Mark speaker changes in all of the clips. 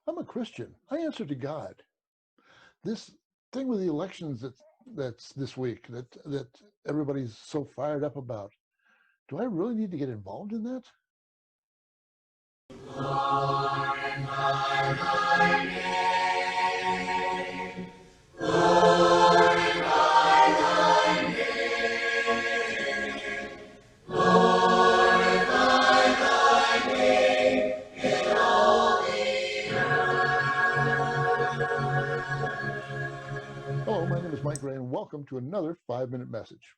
Speaker 1: I'm a Christian. I answer to God. This thing with the elections that's this week that everybody's so fired up about. Do I really need to get involved in that? Hello, my name is Mike Ray, and welcome to another 5-minute message.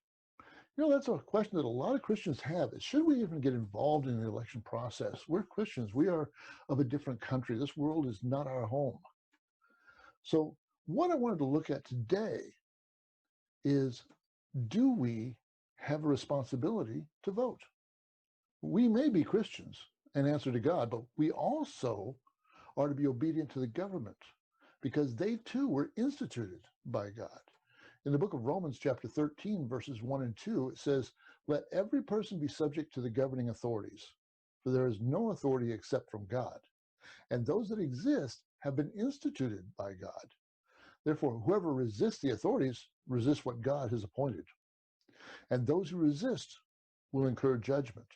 Speaker 1: That's a question that a lot of Christians have is, should we even get involved in the election process? We're Christians. We are of a different country. This world is not our home. So what I wanted to look at today is, do we have a responsibility to vote? We may be Christians and answer to God, but we also are to be obedient to the government because they too were instituted by God. In the book of Romans, chapter 13, verses 1 and 2, it says, "Let every person be subject to the governing authorities, for there is no authority except from God. And those that exist have been instituted by God. Therefore, whoever resists the authorities resists what God has appointed. And those who resist will incur judgment."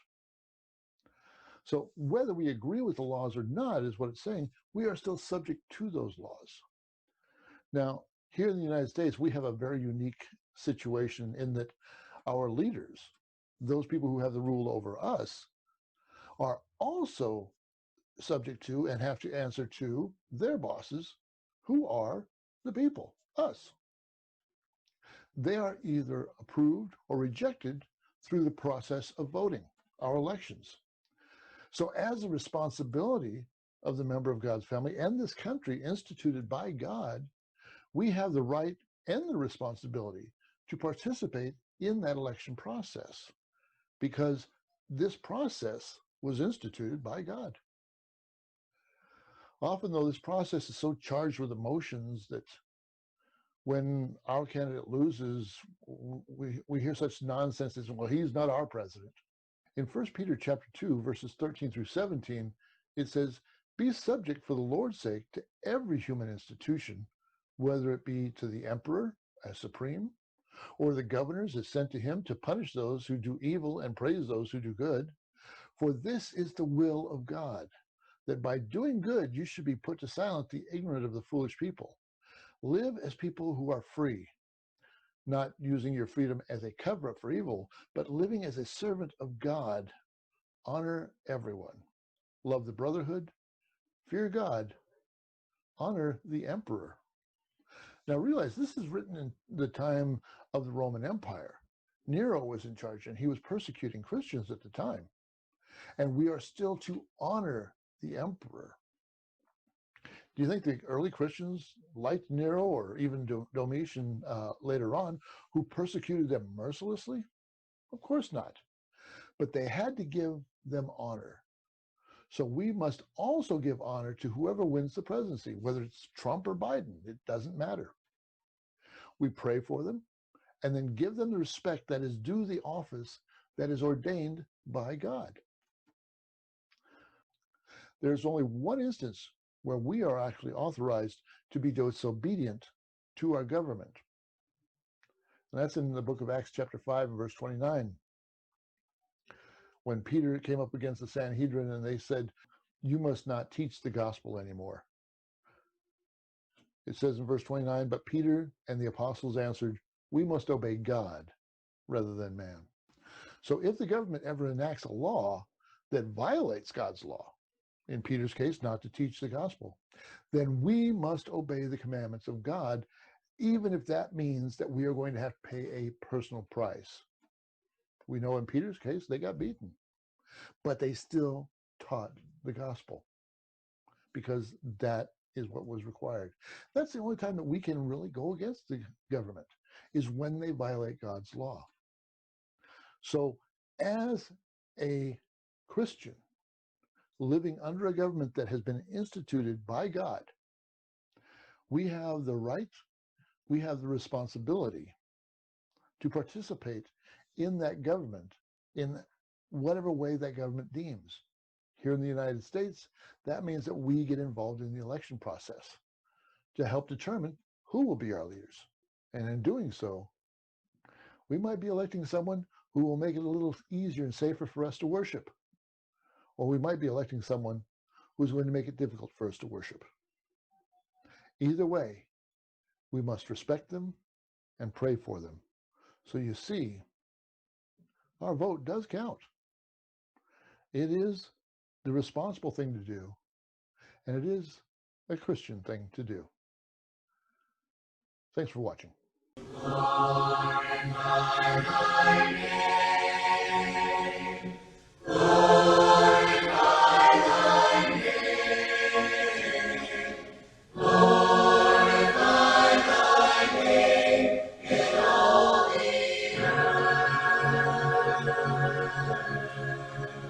Speaker 1: So whether we agree with the laws or not is what it's saying, we are still subject to those laws. Now, here in the United States, we have a very unique situation in that our leaders, those people who have the rule over us, are also subject to and have to answer to their bosses, who are the people, us. They are either approved or rejected through the process of voting, our elections. So as a responsibility of the member of God's family and this country instituted by God, we have the right and the responsibility to participate in that election process because this process was instituted by God. Often, though, this process is so charged with emotions that when our candidate loses, we hear such nonsense as, well, he's not our president. In 1 Peter chapter 2, verses 13 through 17, it says, "Be subject for the Lord's sake to every human institution, whether it be to the emperor as supreme, or the governors as sent to him to punish those who do evil and praise those who do good. For this is the will of God, that by doing good you should be put to silence the ignorant of the foolish people. Live as people who are free, not using your freedom as a cover-up for evil, but living as a servant of God. Honor everyone. Love the brotherhood. Fear God. Honor the emperor." Now realize this is written in the time of the Roman Empire. Nero was in charge and he was persecuting Christians at the time. And we are still to honor the emperor. Do you think the early Christians liked Nero or even Domitian later on, who persecuted them mercilessly? Of course not. But they had to give them honor. So we must also give honor to whoever wins the presidency, whether it's Trump or Biden, it doesn't matter. We pray for them and then give them the respect that is due the office that is ordained by God. There's only one instance where we are actually authorized to be disobedient to our government. And that's in the book of Acts chapter 5 and verse 29. When Peter came up against the Sanhedrin and they said, "You must not teach the gospel anymore." It says in verse 29, "But Peter and the apostles answered, 'We must obey God rather than man.'" So if the government ever enacts a law that violates God's law, in Peter's case, not to teach the gospel, then we must obey the commandments of God, even if that means that we are going to have to pay a personal price. We know in Peter's case, they got beaten, but they still taught the gospel because that is what was required. That's the only time that we can really go against the government, is when they violate God's law. So as a Christian living under a government that has been instituted by God, we have the right, we have the responsibility to participate in that government in whatever way that government deems. Here in the United States, that means that we get involved in the election process to help determine who will be our leaders. And in doing so, we might be electing someone who will make it a little easier and safer for us to worship. Or we might be electing someone who's going to make it difficult for us to worship. Either way, we must respect them and pray for them. So you see, our vote does count. It is the responsible thing to do, and it is a Christian thing to do. Thanks for watching.
Speaker 2: Glorify thy name, Lord.